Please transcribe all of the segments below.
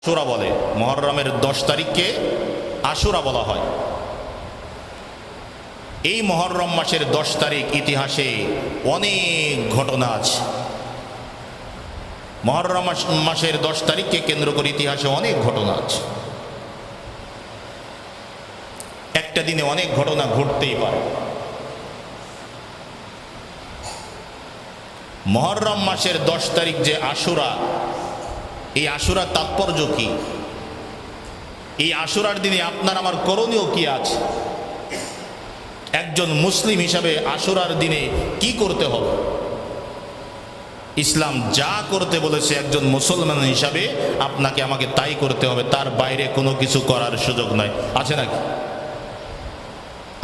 আশুরা বলে। মুহররমের 10 তারিখকে আশুরা বলা হয়। এই মুহররম মাসের 10 তারিখ ইতিহাসে অনেক ঘটনা আছে। মুহররম মাসের 10 তারিখকে কেন্দ্র করে ইতিহাসে অনেক ঘটনা আছে। একটা দিনে অনেক ঘটনা ঘটতেই পারে। মুহররম মাসের 10 তারিখ যে আশুরা, এই আশুরার তাৎপর্য কি? এই আশুরার দিনে আপনার আমার করণীয় কি আছে? একজন মুসলিম হিসাবে আশুরার দিনে কি করতে হবে? ইসলাম যা করতে বলেছে একজন মুসলমান হিসাবে আপনাকে আমাকে তাই করতে হবে, তার বাইরে কোনো কিছু করার সুযোগ নাই। আছে নাকি?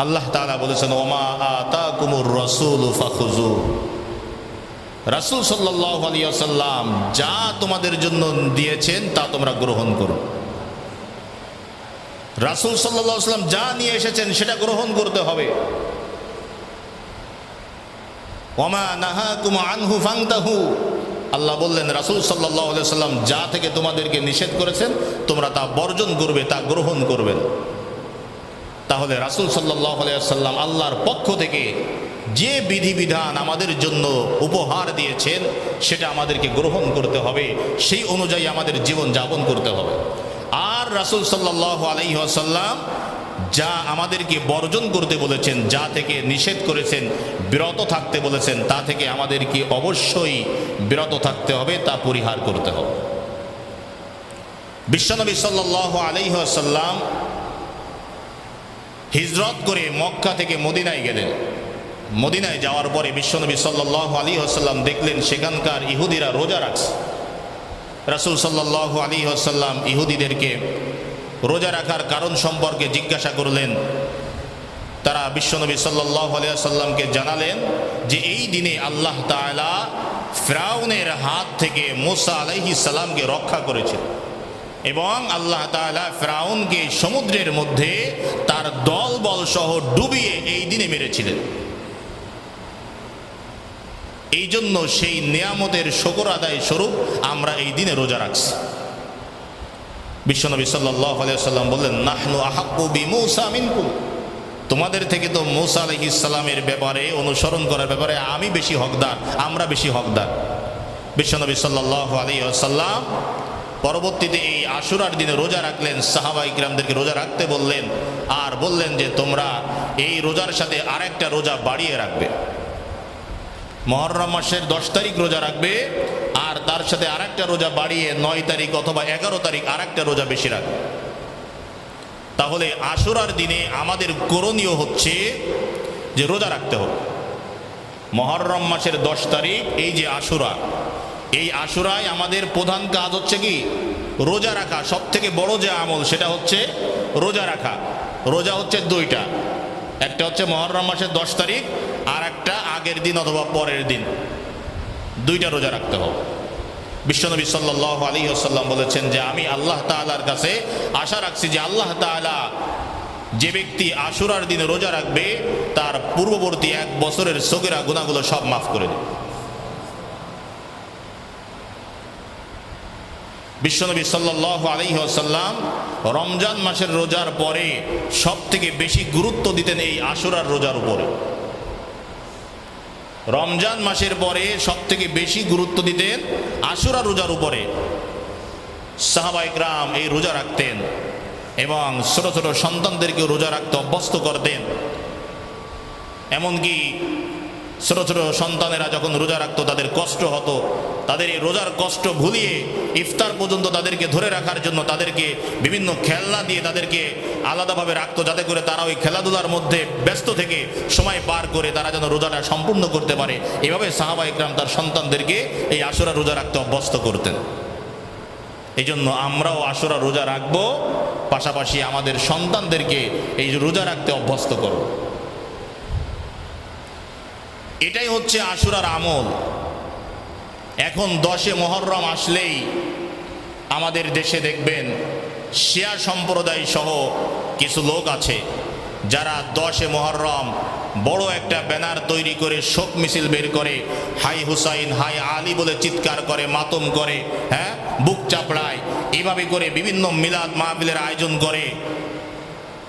আল্লাহ তাআলা বলেছেন, ওমা আতাকুমুর রাসূলু ফাখুযু। রাসূল সাল্লাল্লাহু আলাইহি ওয়াসাল্লাম যা তোমাদের জন্য দিয়েছেন তা তোমরা গ্রহণ করো। রাসূল সাল্লাল্লাহু আলাইহি ওয়াসাল্লাম যা নিয়ে এসেছেন সেটা গ্রহণ করতে হবে। ওমা নাহাকুম আনহু ফান্তাহু। আল্লাহ বললেন রাসূল সাল্লাল্লাহু আলাইহি ওয়াসাল্লাম যা থেকে তোমাদেরকে নিষেধ করেছেন তোমরা তা বর্জন করবে, তা গ্রহণ করবে। তাহলে রাসূল সাল্লাল্লাহু আলাইহি ওয়াসাল্লাম আল্লাহর পক্ষ থেকে যে বিধিবিধান আমাদের জন্য উপহার দিয়েছেন সেটা আমাদেরকে গ্রহণ করতে হবে, সেই অনুযায়ী আমাদের জীবন যাপন করতে হবে। আর রাসূল সাল্লাল্লাহু আলাইহি ওয়াসাল্লাম যা আমাদেরকে বর্জন করতে বলেছেন, যা থেকে নিষেধ করেছেন, বিরত থাকতে বলেছেন, তা থেকে আমাদেরকে অবশ্যই বিরত থাকতে হবে, তা পরিহার করতে হবে। বিশ্বনবী সাল্লাল্লাহু আলাইহি ওয়াসাল্লাম হিজরত করে মক্কা থেকে মদিনায় গেলেন। মদিনায় যাওয়ার পরে বিশ্বনবী সাল্লাল্লাহু আলাইহি ওয়াসাল্লাম দেখলেন সেখানকার ইহুদিরা রোজা রাখছে। রাসূল সাল্লাল্লাহু আলাইহি ওয়াসাল্লাম ইহুদিদেরকে রোজা রাখার কারণ সম্পর্কে জিজ্ঞাসা করলেন। তারা বিশ্বনবী সাল্লাল্লাহু আলাইহি ওয়াসাল্লামকে জানালেন যে এই দিনে আল্লাহ তাআলা ফিরআউনের হাত থেকে মুসা আলাইহিস সালামকে রক্ষা করেছেন এবং আল্লাহ তাআলা ফিরআউনকে সমুদ্রের মধ্যে তার দলবল সহ ডুবিয়ে এই দিনে মেরেছিলেন। এই জন্য সেই নিয়ামতের শুকর আদায় স্বরূপ আমরা এই দিনে রোজা রাখছি। বিশ্বনবী সাল্লাল্লাহু আলাইহি ওয়াসাল্লাম বললেন, নাহনু আহাক্কু বিমূসা মিনকুম। তোমাদের থেকে তো মূসা আলাইহিস সালামের ব্যাপারে, অনুসরণ করার ব্যাপারে আমি বেশি হকদার, আমরা বেশি হকদার। বিশ্বনবী সাল্লাল্লাহু আলাইহি ওয়াসাল্লাম পরবর্তীতে এই আশুরার দিনে রোজা রাখলেন, সাহাবায়ে কিরামদেরকে রোজা রাখতে বললেন, আর বললেন যে তোমরা এই রোজার সাথে আরেকটা রোজা বাড়িয়ে রাখবে। মুহররম মাসের 10 তারিখ রোজা রাখবে আর তার সাথে আরেকটা রোজা বাড়িয়ে 9 তারিখ অথবা 11 তারিখ আরেকটা রোজা বেশি রাখবে। তাহলে আশুরার দিনে আমাদের করণীয় হচ্ছে যে রোজা রাখতে হবে। মুহররম মাসের 10 তারিখ এই যে আশুরা, এই আশুরায় আমাদের প্রধান কাজ হচ্ছে কি? রোজা রাখা। সব থেকে বড় যে আমল সেটা হচ্ছে রোজা রাখা। রোজা হচ্ছে দুইটা, একটা হচ্ছে মুহররম মাসের 10 তারিখ আর একটা আগের দিন অথবা পরের দিন, দুইটা রোজা রাখতে হবে। বিশ্বনবী সাল্লাল্লাহু আলাইহি ওয়াসাল্লাম বলেছেন যে আমি আল্লাহ তাআলার কাছে আশা রাখছি যে আল্লাহ তাআলা যে ব্যক্তি আশুরার দিনে রোজা রাখবে তার পূর্ববর্তী 1 বছরের সগীরা গুনাহগুলো সব মাফ করে দেবে। বিশ্বনবী সাল্লাল্লাহু আলাইহি ওয়াসাল্লাম রমজান মাসের রোজার পরে সব থেকে বেশি গুরুত্ব দিতেন এই আশুরার রোজার উপরে। রমজান মাসের পরে সব থেকে বেশি গুরুত্ব দিতেন আশুরা রোজার উপরে। সাহাবায়ে কেরাম এই রোজা রাখতেন এবং ছোট ছোট সন্তানদেরকে রোজা রাখতে অভ্যস্ত করতেন। এমনকি ছোট ছোট সন্তানেরা যখন রোজা রাখতো তাদের কষ্ট হতো, তাদের এই রোজার কষ্ট ভুলিয়ে ইফতার পর্যন্ত তাদেরকে ধরে রাখার জন্য তাদেরকে বিভিন্ন খেলনা দিয়ে তাদেরকে আলাদাভাবে রাখতো, যাতে করে তারা ওই খেলাধুলার মধ্যে ব্যস্ত থেকে সময় পার করে তারা যেন রোজাটা সম্পূর্ণ করতে পারে। এভাবে সাহাবায়ে কেরাম তার সন্তানদেরকে এই আশুরা রোজা রাখতে অভ্যস্ত করতেন। এই জন্য আমরাও আশুরা রোজা রাখবো, পাশাপাশি আমাদের সন্তানদেরকে এই রোজা রাখতে অভ্যস্ত করব। এটাই হচ্ছে আশুরার আমল। এখন 10 মুহররম আসলেই আমাদের দেশে দেখবেন শিয়া সম্প্রদায় সহ কিছু লোক আছে যারা 10 মুহররম বড় একটা ব্যানার তৈরি করে শোক মিছিল বের করে, হাই হুসাইন হাই আলী বলে চিৎকার করে, মাতম করে, হ্যাঁ, বুক চাপড়ায়। এইভাবে করে বিভিন্ন মিলাদ মাহফিলের আয়োজন করে,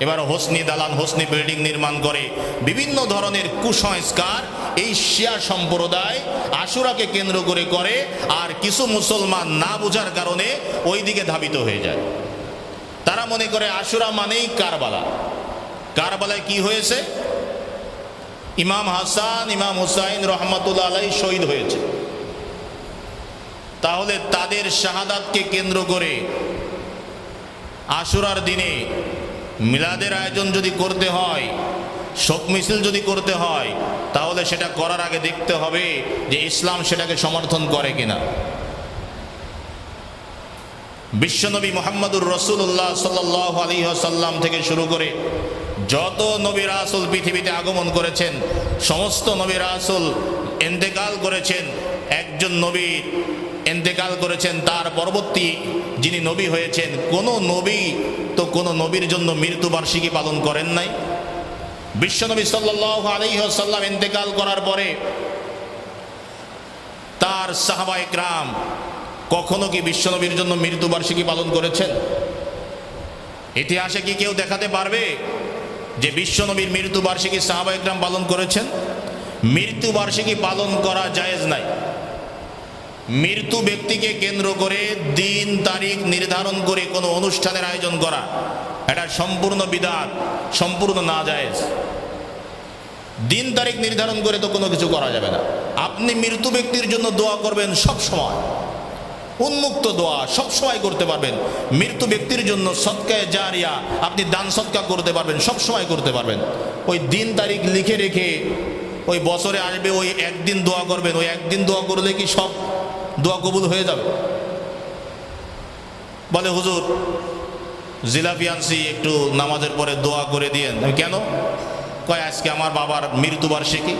এবার হোসনি দালান হোসনি বিল্ডিং নির্মাণ করে, বিভিন্ন ধরনের কুসংস্কার এই শিয়া সম্প্রদায় আশুরাকে কেন্দ্র করে আর কিছু মুসলমান না বোঝার কারণে ওই দিকে ধাবিত হয়ে যায়। তারা মনে করে আশুরা মানেই কারবালা। কারবালায় কি হয়েছে? ইমাম হাসান ইমাম হুসাইন রহমতুল্লাহ আলাইহি শহীদ হয়েছে। তাহলে তাদের শাহাদাতকে কেন্দ্র করে আশুরার দিনে মিলাদের আয়োজন যদি করতে হয়, শোক মিছিল যদি করতে হয়, তাহলে সেটা করার আগে দেখতে হবে যে ইসলাম সেটাকে সমর্থন করে কিনা। বিশ্বনবী মুহাম্মদুর রাসূলুল্লাহ সাল্লাল্লাহু আলাইহি ওয়াসাল্লাম থেকে শুরু করে যত নবী রাসূল পৃথিবীতে আগমন করেছেন, সমস্ত নবী রাসূল ইন্তেকাল করেছেন। একজন নবী ইন্তেকাল করেছেন, তার পরবর্তী যিনি নবী হয়েছেন, কোন নবী তো কোন নবীর জন্য মৃত্যুবার্ষিকী পালন করেন নাই। বিশ্বনবী সাল্লাল্লাহু আলাইহি ওয়াসাল্লাম ইন্তেকাল করার পরে তার সাহাবায়ে কেরাম কখনো কি বিশ্বনবীর জন্য মৃত্যুবার্ষিকী পালন করেছেন? ইতিহাসে কি কেউ দেখাতে পারবে যে বিশ্বনবীর মৃত্যুবার্ষিকী সাহাবায়ে কেরাম পালন করেছেন? মৃত্যুবার্ষিকী পালন করা জায়েজ নাই। মৃত্যু ব্যক্তিকে কেন্দ্র করে দিন তারিখ নির্ধারণ করে কোনো অনুষ্ঠানের আয়োজন করা, এটা সম্পূর্ণ বিদআত, সম্পূর্ণ নাজায়েজ। দিন তারিখ নির্ধারণ করে তো কোনো কিছু করা যাবে না। আপনি মৃত্যু ব্যক্তির জন্য দোয়া করবেন সব সময়, উন্মুক্ত দোয়া সব সময় করতে পারবেন। মৃত্যু ব্যক্তির জন্য সদকায়ে জারিয়া, আপনি দান সদকা করতে পারবেন, সব সময় করতে পারবেন। ওই দিন তারিখ লিখে রেখে ওই বছরে আসবে ওই একদিন দোয়া করবেন, ওই একদিন দোয়া করলে কি সব দোয়া কবুল হয়ে যাবে? বলে হুজুর জিলাপি আনছি, একটু নামাজের পরে দোয়া করে দিয়েন। কেন? কয় আজকে আমার বাবার মৃত্যুবার্ষিকী।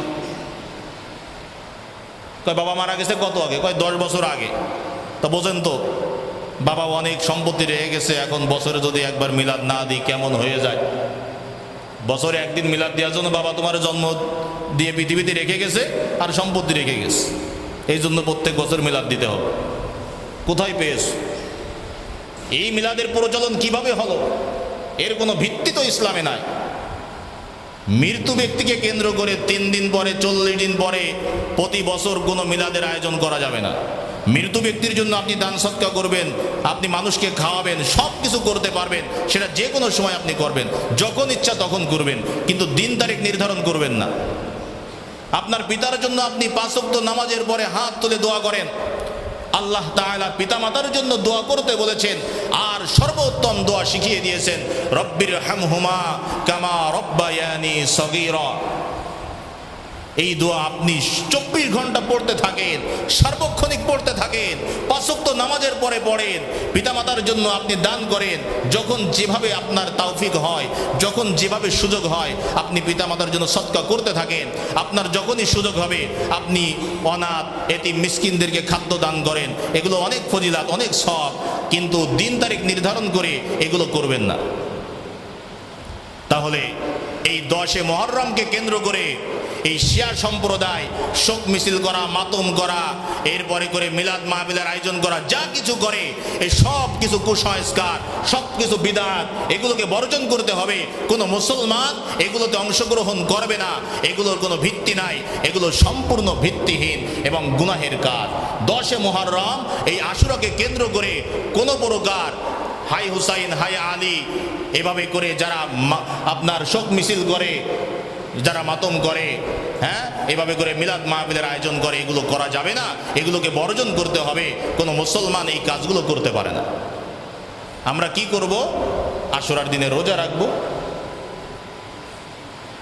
কয় বাবা মারা গেছে কত আগে? কয় 10 বছর আগে। তা বোঝেন তো, বাবা অনেক সম্পত্তি রেখে গেছে, এখন বছরে যদি একবার মিলাদ না দিই কেমন হয়ে যায়। বছরে একদিন মিলাদ দেওয়ার জন্য বাবা তোমার জন্ম দিয়ে পৃথিবীতে রেখে গেছে আর সম্পত্তি রেখে গেছে, এই জন্য প্রত্যেক বছর মিলাদ দিতে হবে। কোথায় পেয়েছ? এই মিলাদের প্রচলন কিভাবে হলো? এর কোনো ভিত্তি তো ইসলামে নাই। মৃত্যু ব্যক্তিকে কেন্দ্র করে 3 দিন পরে 40 দিন পরে প্রতি বছর কোনো মিলাদের আয়োজন করা যাবে না। মৃত্যু ব্যক্তির জন্য আপনি দান সদকা করবেন, আপনি মানুষকে খাওয়াবেন, সব কিছু করতে পারবেন, সেটা যে কোনো সময় আপনি করবেন, যখন ইচ্ছা তখন করবেন, কিন্তু দিন তারিখ নির্ধারণ করবেন না। আপনার পিতার জন্য আপনি 5 ওয়াক্ত নামাজের পরে হাত তুলে দোয়া করেন। আল্লাহ তাআলা পিতামাতার জন্য দোয়া করতে বলেছেন, আর সর্বোত্তম দোয়া শিখিয়ে দিয়েছেন, রব্বির হামহুমা কামা রব্বায়ানি সগীরা। এই দোয়া আপনি 24 ঘন্টা পড়তে থাকেন, সার্বক্ষণিক পড়তে থাকেন, 5 ওয়াক্ত নামাজের পরে পড়েন। পিতামাতার জন্য আপনি দান করেন, যখন যেভাবে আপনার তৌফিক হয়, যখন যেভাবে সুযোগ হয়, আপনি পিতামাতার জন্য সদকা করতে থাকেন। আপনার যখনই সুযোগ হবে আপনি অনাথ এতিম মিসকিনদেরকে খাদ্য দান করেন। এগুলো অনেক ফজিলাত, অনেক সওয়াব, কিন্তু দিন তারিখ নির্ধারণ করে এগুলো করবেন না। তাহলে এই 10 মুহররমকে কেন্দ্র করে এই শিয়া সম্প্রদায় শোক মিছিল করা, মাতম করা, এরপরে করে মিলাদ মাহফিলের আয়োজন করা, যা কিছু করে এই সব কিছু কুসংস্কার, সব কিছু বিদআত, এগুলোকে বর্জন করতে হবে। কোনো মুসলমান এগুলোতে অংশগ্রহণ করবে না। এগুলোর কোনো ভিত্তি নাই, এগুলো সম্পূর্ণ ভিত্তিহীন এবং গুনাহের কাজ। 10 মুহররম এই আশুরাকে কেন্দ্র করে কোনো প্রকার হাই হুসাইন হাই আলী এভাবে করে যারা আপনার শোক মিছিল করে, যারা মাতম করে, হ্যাঁ, এভাবে করে মিলাদ মাহফিলের আয়োজন করে, এগুলো করা যাবে না। এগুলোকে বর্জন করতে হবে। কোনো মুসলমান এই কাজগুলো করতে পারে না। আমরা কি করব? আশুরার দিনে রোজা রাখব,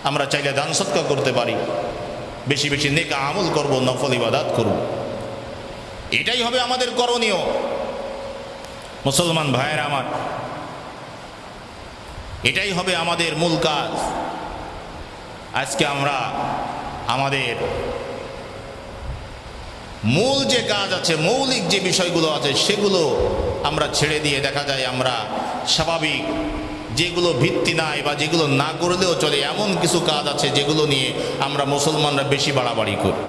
আমরা চাইলে দান সদকা করতে পারি, বেশি বেশি নেক আমল করব, নফল ইবাদত করব। এটাই হবে আমাদের করণীয়। মুসলমান ভাইয়েরা আমার, এটাই হবে আমাদের মূল কাজ। আজকে আমরা আমাদের মূল যে কাজ আছে, মৌলিক যে বিষয়গুলো আছে, সেগুলো আমরা ছেড়ে দিয়ে দেখা যায় আমরা স্বাভাবিক যেগুলো ভিত্তি নাই বা যেগুলো না করলেও চলে, এমন কিছু কাজ আছে যেগুলো নিয়ে আমরা মুসলমানরা বেশি বাড়াবাড়ি করি।